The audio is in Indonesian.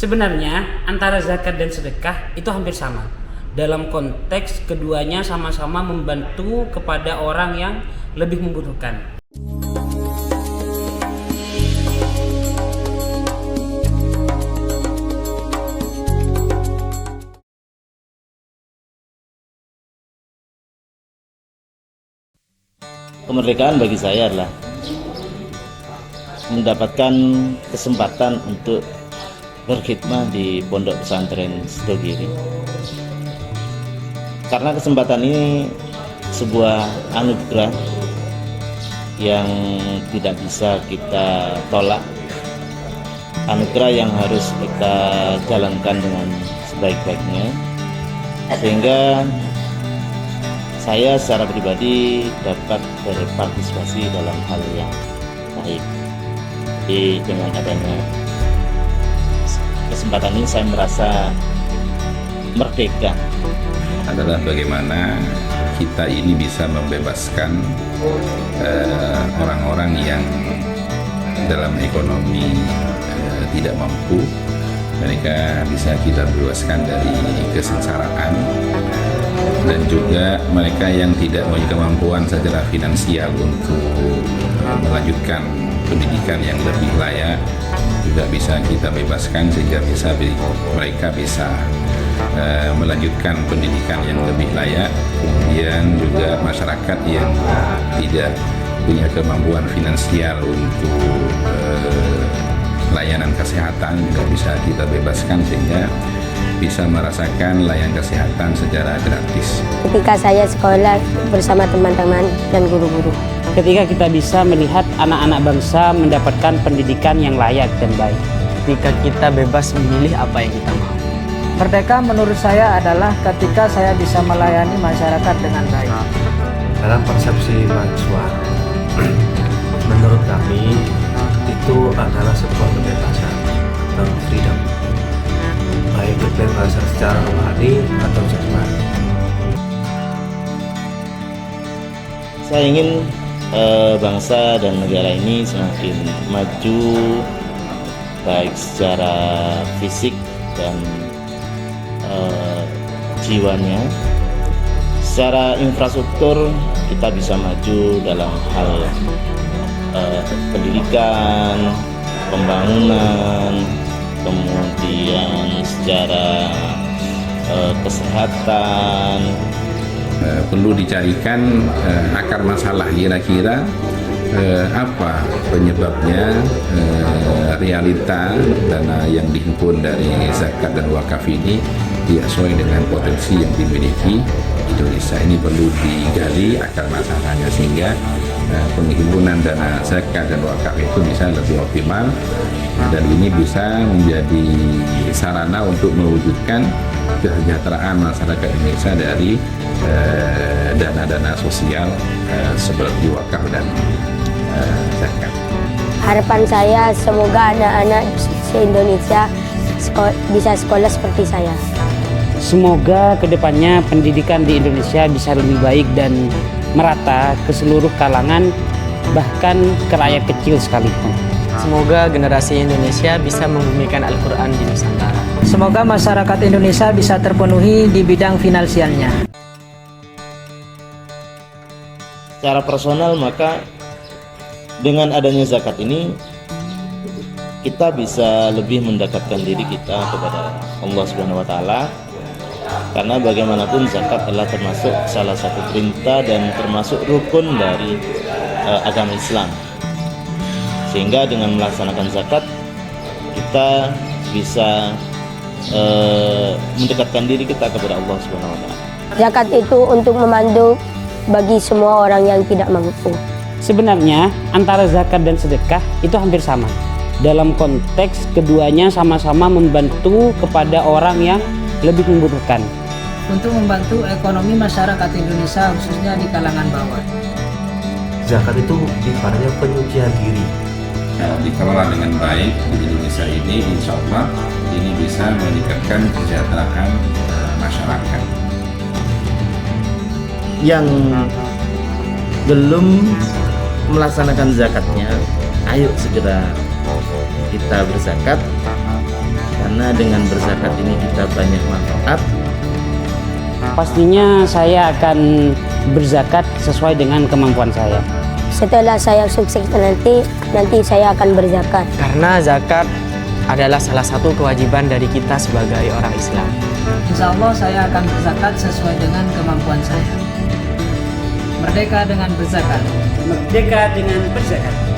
Sebenarnya antara zakat dan sedekah itu hampir sama. Dalam konteks keduanya sama-sama membantu kepada orang yang lebih membutuhkan. Kemerdekaan bagi saya adalah mendapatkan kesempatan untuk berkhidmah di Pondok Pesantren Sidogiri. Karena kesempatan ini sebuah anugerah yang tidak bisa kita tolak, anugerah yang harus kita jalankan dengan sebaik-baiknya, sehingga saya secara pribadi dapat berpartisipasi dalam hal yang baik. Jadi dengan adanya kesempatan ini saya merasa merdeka. Adalah bagaimana kita ini bisa membebaskan orang-orang yang dalam ekonomi tidak mampu. Mereka bisa kita bebaskan dari kesengsaraan, dan juga mereka yang tidak memiliki kemampuan secara finansial untuk melanjutkan pendidikan yang lebih layak juga bisa kita bebaskan, sehingga mereka bisa melanjutkan pendidikan yang lebih layak. Kemudian juga masyarakat yang tidak punya kemampuan finansial untuk layanan kesehatan juga bisa kita bebaskan, sehingga bisa merasakan layanan kesehatan secara gratis. Ketika saya sekolah bersama teman-teman dan guru-guru. Ketika kita bisa melihat anak-anak bangsa mendapatkan pendidikan yang layak dan baik. Ketika kita bebas memilih apa yang kita mau. Merdeka menurut saya adalah ketika saya bisa melayani masyarakat dengan baik. Dalam persepsi mahasiswa, menurut kami itu adalah sebuah kebebasan atau freedom, baik kebebasan secara rohani atau jasmani. Saya ingin bangsa dan negara ini semakin maju, baik secara fisik dan jiwanya. Secara infrastruktur kita bisa maju dalam hal pendidikan, pembangunan, kemudian secara kesehatan. Perlu dicarikan akar masalah, kira-kira apa penyebabnya realita dana yang dihimpun dari zakat dan wakaf ini tidak sesuai dengan potensi yang dimiliki Indonesia. Ini perlu digali akar masalahnya, sehingga penghimpunan dana zakat dan wakaf itu bisa lebih optimal, dan ini bisa menjadi sarana untuk mewujudkan kesejahteraan masyarakat Indonesia dari dana-dana sosial seperti wakaf dan zakat. Harapan saya semoga anak-anak se-Indonesia bisa sekolah seperti saya. Semoga kedepannya pendidikan di Indonesia bisa lebih baik dan merata ke seluruh kalangan, bahkan ke rakyat kecil sekalipun. Semoga generasi Indonesia bisa membumikan Al-Quran di Nusantara. Semoga masyarakat Indonesia bisa terpenuhi di bidang finansialnya. Secara personal, maka dengan adanya zakat ini kita bisa lebih mendekatkan diri kita kepada Allah Subhanahu wa taala, karena bagaimanapun zakat adalah termasuk salah satu perintah dan termasuk rukun dari agama Islam. Sehingga dengan melaksanakan zakat kita bisa mendekatkan diri kita kepada Allah Subhanahu wa taala. Zakat itu untuk memandu bagi semua orang yang tidak mampu. Sebenarnya antara zakat dan sedekah itu hampir sama. Dalam konteks keduanya sama-sama membantu kepada orang yang lebih membutuhkan. Untuk membantu ekonomi masyarakat Indonesia khususnya di kalangan bawah. Zakat itu ibaratnya penyucian diri. Dikelola dengan baik di Indonesia ini, insya Allah ini bisa meningkatkan kesejahteraan masyarakat. Yang belum melaksanakan zakatnya, ayo segera kita berzakat karena dengan berzakat ini kita banyak manfaat. Pastinya saya akan berzakat sesuai dengan kemampuan saya. Setelah saya sukses nanti saya akan berzakat. Karena zakat adalah salah satu kewajiban dari kita sebagai orang Islam. Insya Allah saya akan berzakat sesuai dengan kemampuan saya. Merdeka dengan berzakat. Merdeka dengan berzakat.